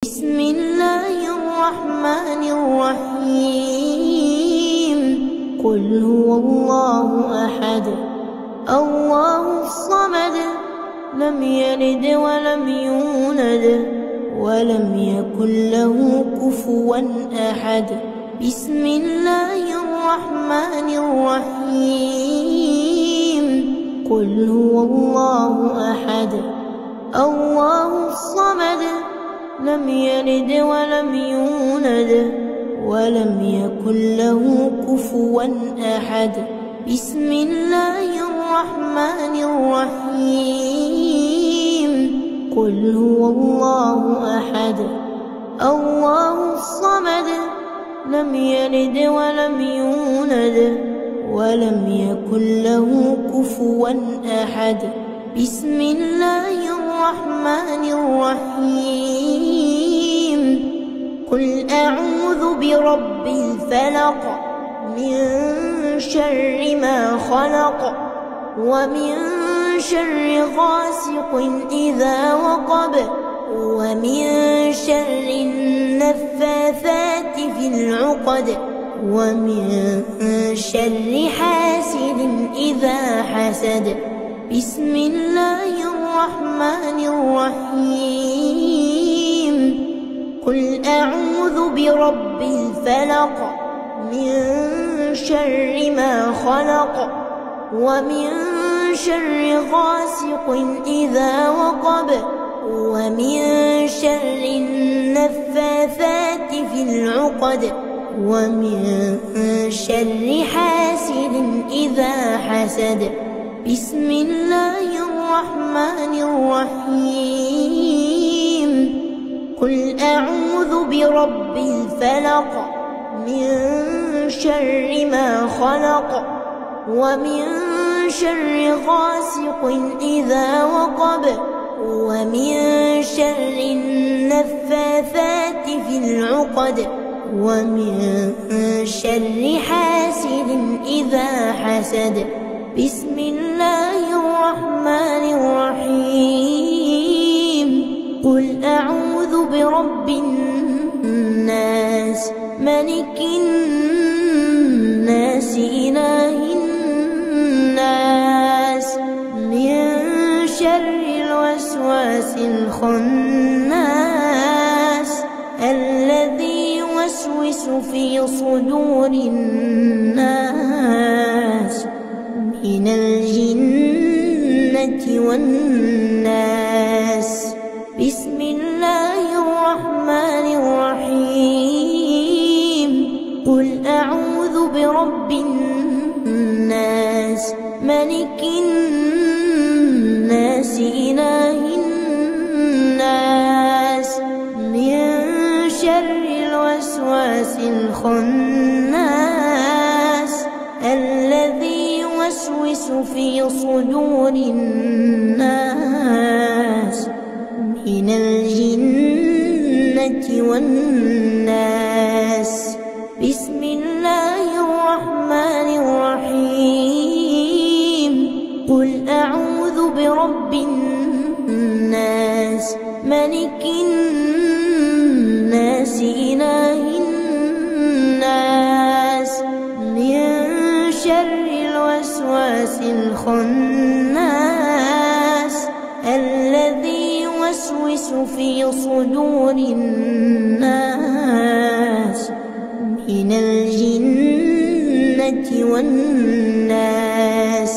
بسم الله الرحمن الرحيم. قل هو الله أحد الله الصمد لم يلد ولم يولد ولم يكن له كفوا أحد. بسم الله الرحمن الرحيم. قل هو الله أحد الله الصمد لم يلد ولم يولد ولم يكن له كفوا أحد. بسم الله الرحمن الرحيم. قل هو الله أحد الله الصمد لم يلد ولم يولد ولم يكن له كفوا أحد. بسم الله الرحمن الرحيم. قل أعوذ برب الفلق من شر ما خلق ومن شر غاسق إذا وقب ومن شر النفاثات في العقد ومن شر حاسد إذا حسد. بسم الله الرحمن الرحيم. قل أعوذ برب الفلق من شر ما خلق ومن شر غاسق إذا وقب ومن شر النفاثات في العقد ومن شر حاسد إذا حسد. بسم الله الرحمن الرحيم. قل أعوذ برب الفلق من شر ما خلق ومن شر غاسق إذا وقب ومن شر النفاثات في العقد ومن شر حاسد إذا حسد. بسم الله الرحمن الرحيم. قل أعوذ برب الناس ملك الناس إله الناس من شر الوسواس الخناس الذي يوسوس في صدور الناس من الجنة والناس. بسم الله الرحمن الرحيم. قل أعوذ برب الناس ملك الناس إله الناس من شر الوسواس الخناس الذي يوسوس في صدور الناس من الجنة والناس. بسم الله الرحمن الرحيم. قل أعوذ برب الناس ملك الناس إله الناس من شر الوسواس الخناس الذي يوسوس في صدور الناس من الجنة والناس.